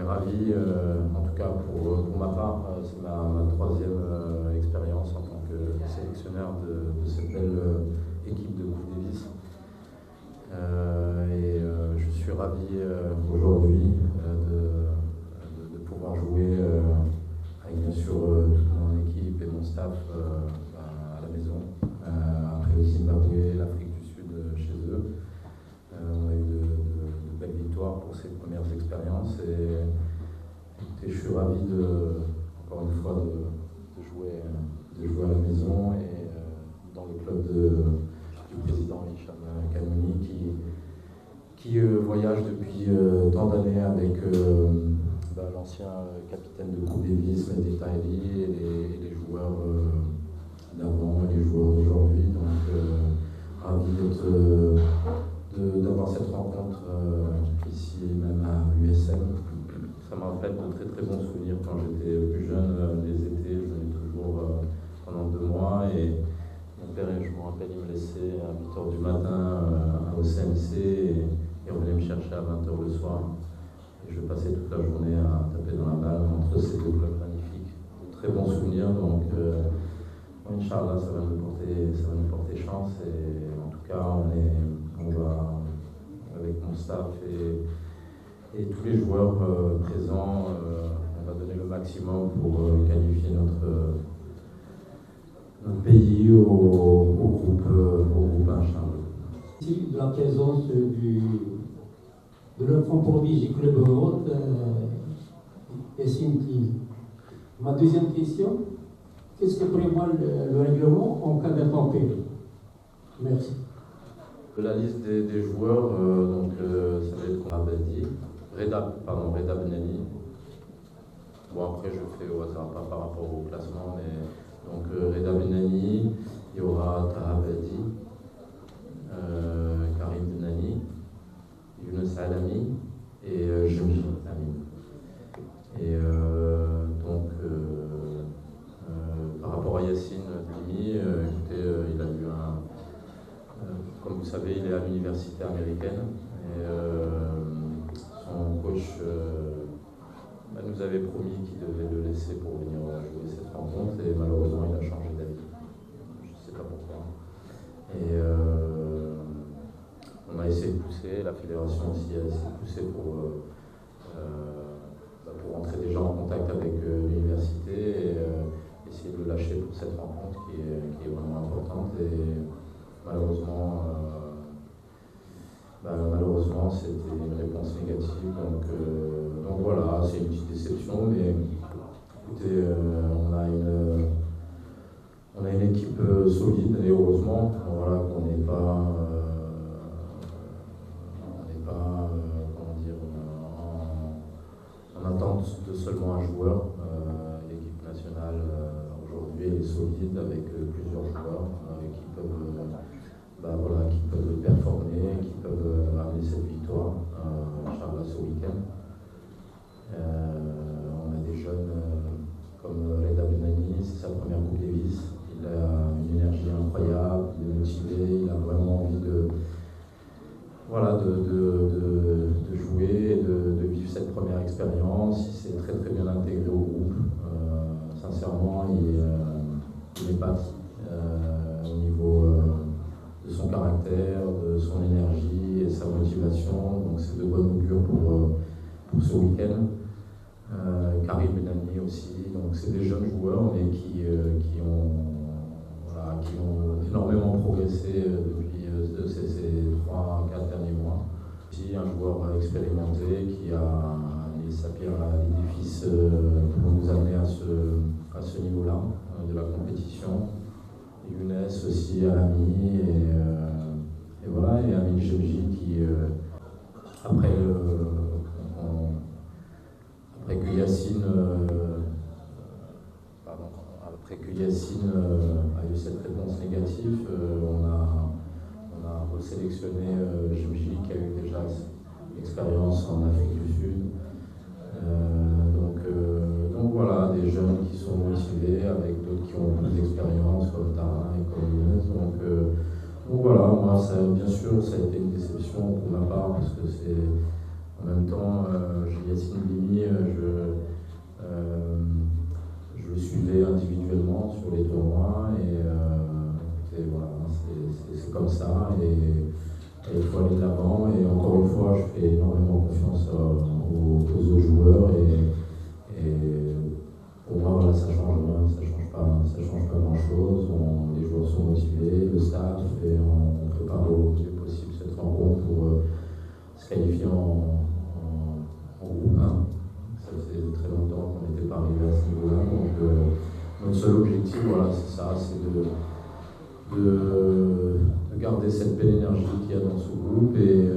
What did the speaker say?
ravi, en tout cas pour ma part, c'est ma troisième expérience en tant que sélectionneur de cette belle équipe de Coupe Davis. Je suis ravi aujourd'hui de pouvoir jouer avec bien sûr toute mon équipe et mon staff à la maison. Après le Zimbabwe, l'Afrique du Sud chez eux. On a eu de belles victoires pour ces premières expériences et je suis ravi encore une fois de jouer à la maison et dans le club du président Hicham Kanouni qui voyage depuis tant d'années avec l'ancien capitaine de Coupe Davis, Mehdi Taïri, et les joueurs d'avant et les joueurs d'aujourd'hui. Donc ravi d'avoir cette rencontre ici même à l'USM. Ça m'a fait de très très bons souvenirs quand j'étais plus jeune, les étés, je venais toujours pendant 2 mois et mon père, je me rappelle, il me laissait à 8h du matin au CMC et revenait me chercher à 20h le soir. Et je passais toute la journée à taper dans la balle entre ces 2 clubs magnifiques. De très bons souvenirs, donc Inch'Allah, ça va nous porter chance et en tout cas, on va avec mon staff et tous les joueurs présents, on va donner le maximum pour qualifier notre pays au groupe Inch'Allah. Merci de la présence de l'enfant prodige du club Europe, Yassine Kili. Ma deuxième question, qu'est-ce que prévoit le règlement en cas d'intempérie? Merci. La liste des joueurs, ça va être Abadi, Reda Benani. Bon, après, je fais au hasard, pas par rapport au classement, mais donc Reda Benani, il y aura Taha Abadi, Karim Benani, Younes Alami et Jemji Amin. Et par rapport à Yassine Dimi, écoutez, il a eu comme vous savez, il est à l'université américaine et son coach nous avait promis qu'il devait le laisser pour venir jouer cette rencontre et malheureusement il a changé d'avis. Je ne sais pas pourquoi. Et on a essayé de pousser, la fédération aussi a essayé de pousser pour entrer déjà en contact avec l'université et essayer de le lâcher pour cette rencontre qui est vraiment importante. Et malheureusement, c'était une réponse négative. Donc voilà, c'est une petite déception, mais écoutez, on a une équipe solide et heureusement voilà, qu'on n'est pas en attente de seulement un joueur. L'équipe nationale aujourd'hui est solide avec plusieurs joueurs qui peuvent performer, qui peuvent amener cette victoire, Inch'Allah, ce week-end. On a des jeunes comme Reda Benani, c'est sa première Coupe Davis. Il a une énergie incroyable, il est motivé, il a vraiment envie de jouer et de vivre cette première expérience. Il s'est très très bien intégré au groupe. Sincèrement, il est parti au niveau de son caractère, de son énergie et sa motivation. Donc c'est de bon augure pour ce week-end. Karim Benani aussi. Donc c'est des jeunes joueurs mais qui ont énormément progressé depuis ces 3-4 derniers mois. Aussi un joueur expérimenté qui a mis sa pierre à l'édifice pour nous amener à ce niveau-là de la compétition. Younes aussi, Alami et voilà, et Amin Jemji qui après que Yassine a eu cette réponse négative, on a resélectionné Jemji qui a eu déjà une expérience en Afrique du Sud. Donc voilà, des jeunes qui sont motivés avec d'autres qui ont plus d'expérience comme Tara et comme Younes. Donc voilà, moi bien sûr ça a été une déception pour ma part parce que c'est en même temps Yassine Dimi, on prépare au mieux possible cette rencontre pour se qualifier en groupe 1. Ça faisait très longtemps qu'on n'était pas arrivé à ce niveau-là. Donc notre seul objectif, voilà, c'est ça, c'est de garder cette belle énergie qu'il y a dans ce groupe et